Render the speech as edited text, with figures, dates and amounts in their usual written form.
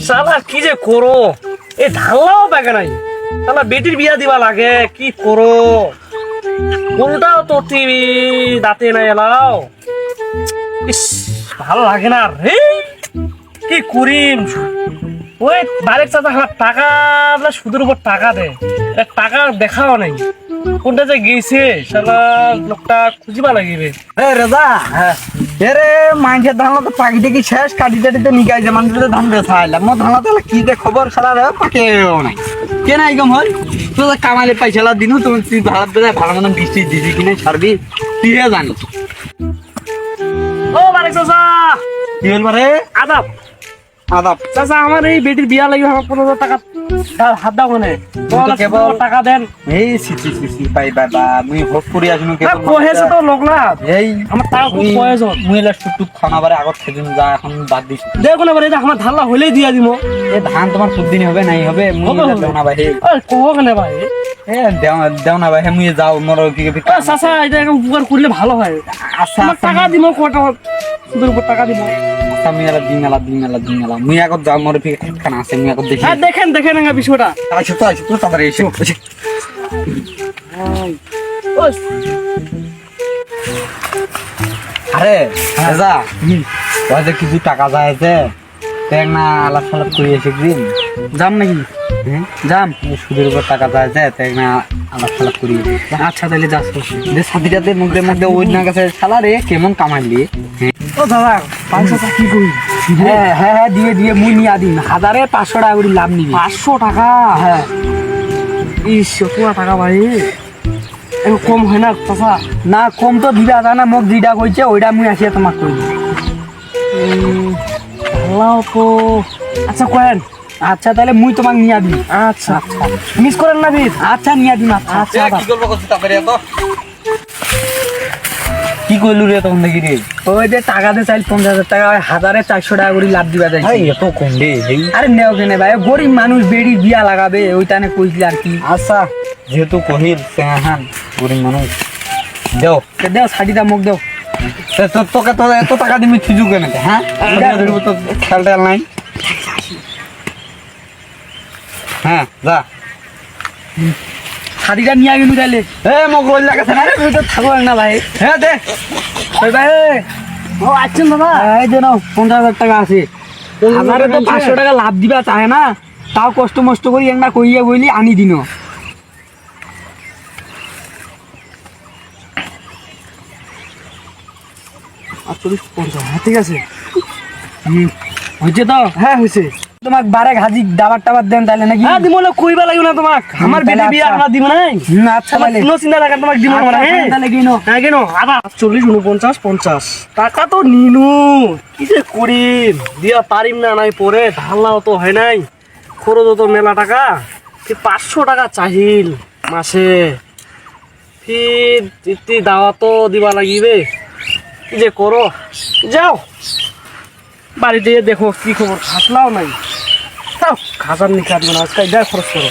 শালা কি যে করো, এই ধানলাও পাকে নাই। শালা বেটির বিয়া দিবা লাগে, কি করো? গরুটাও তো দাঁতে নাই এলাও। ইস, ভালো লাগে না রে, কি করিম? ওই বারেক চাচা আমার টাকা সুদের উপর টাকা দেয়, টাকা দেখাও নাই। কোনটা যে গেছে শালা, লোকটা খুঁজিবা লাগিবে। রেজা, এরে মাইন্ডের ধান তো পাকি দেখি শেষ কাটি টাটিতে নিকাই যে মানুষের ধান বেচা আইলাম। মোর ধান তাহলে কি যে খবর সারা রে পাকেও নাই। কেন এরকম হল? তুই তো কামালে পয়সা দিনু তুমি তুই ভাড়া বেলা ভালো মতন বৃষ্টি দিবি কিনে ছাড়বি তুই জানিস। ও বারেক চাচা, কি হল বারে? আদাব আদাব। চাচা, আমার এই বেটির বিয়া লাগবে, আমার 15,000 টাকা হাত দাও মানে কেবল টাকা দেন। এই সিসি সিসি পাই বাবা মুই হোপ করি আসুন না, কহেছে তো লোক না, এই আমার টাকা খুব প্রয়োজন। মুই এলা টুকটুক খানাবারে আগত থেকে যা এখন বাদ দিস। দেখুন এবার এটা আমার ধারলা হলেই দিয়া দিব। এ ধান তোমার কুদিন হবে নাই হবে মুই হবে, হবে। দেও না ভাই। ওই কহ কেন ভাই? এ দেও না ভাই মুই যাও মোর কি ও চাচা, এটা একটা উপকার করলে ভালো হয়। আচ্ছা আমার টাকা দিব, কটা সুদের উপর টাকা দিব। আচ্ছা মুই এলা দিন এলা মুই আগত যাও মোর কি খানা আছে মুই আগত দেখি। হ্যাঁ, দেখেন না বিষয়টা। আচ্ছা তো তাড়াতাড়ি এসো। ও, আরে রাজা ওই যে কিছু টাকা যায় যে দেখ না আলাপ ফালাপ করি এসে দিন যাম নাকি? যাম সুদের উপর টাকা যায় যে দেখ না আলাপ ফালাপ করি। আচ্ছা, তাহলে যাচ্ছ। যে সাথীটাতে মধ্যে ওই না গেছে শালা রে কেমন কামাইলি। ও দাদা, 500 টাকা কি করি? হ্যাঁ দিয়ে মুই নিয়ে দিন 1500 টাকা করে লাভ নিবি। 500 টাকা? হ্যাঁ ইস, কত টাকা ভাই, একটু কম হয় না চাচা? না কম তো দিবা জানা মোক যেটা কইছে ওইটা মুই আসিয়া তোমাক কই দিই। ভালো তো। আচ্ছা কয়েন। আচ্ছা তাহলে মুই তোমাক নিয়ে দিই। আচ্ছা, মিস করেন না বিদ। আচ্ছা নিয়ে দিন। আচ্ছা, কি করবো কত তাড়াতাড়ি এত কি কইলু রে তখন দেখি রে? ওই যে টাকা দে চাইল 50,000 টাকা 1400 টাকা করে লাভ দিবা যাই। এত কম রে? আরে নেও কেনে ভাই, গরিব মানুষ বেড়ি বিয়া লাগাবে ওইটানে কইলি আর কি। আচ্ছা যেহেতু কহিল সেহান গরিব মানুষ দেও শাড়িটা মুখ দেও। তোকে তো এত টাকা দিবি থিজু কেন? হ্যাঁ তো খেয়াল টেয়াল নাই। হ্যাঁ যা শাড়িটা নিয়ে গেলু তাইলে। মোক রোজ লাগাছে না রে, তুই তো থাকো না ভাই। হ্যাঁ দে ওই ভাই। ও আচ্ছা দাদা, এই যে নাও 50,000 টাকা আছে। আমারে তো 500 টাকা লাভ দিবা চাহে না, তাও কষ্ট মষ্ট করি একটা কইয়া বইলি আনি দিন। ঠিক আছে। হয়েছে তো? হ্যাঁ হয়েছে। তোমাক বারে হাজি দাবার টাবার দেন তাহলে নাকি? হ্যাঁ দিব, কইবা লাগিব না তোমাক। আমার বেটি বিয়া আমরা দিব নাই। আচ্ছা আমার তাহলে কোনো চিন্তা থাকে তোমাক দিব না। হ্যাঁ তাহলে কিনো। হ্যাঁ কেন আবার 40, 49, 50 টাকা তো নিনু, কি যে করিম? দিয়া পারিম না নাই পরে, ঢালাও তো হয় নাই, খরচ তো মেলা টাকা। 500 টাকা চাহিল মাসে, ফির ইতি দাওয়া তো দিবা লাগিবে। কি যে করো, যাও বাড়িতে দেখো কি খবর। খাসলাও নাই, খাসার নিকাত মানে আজকাল যা খরচ করো।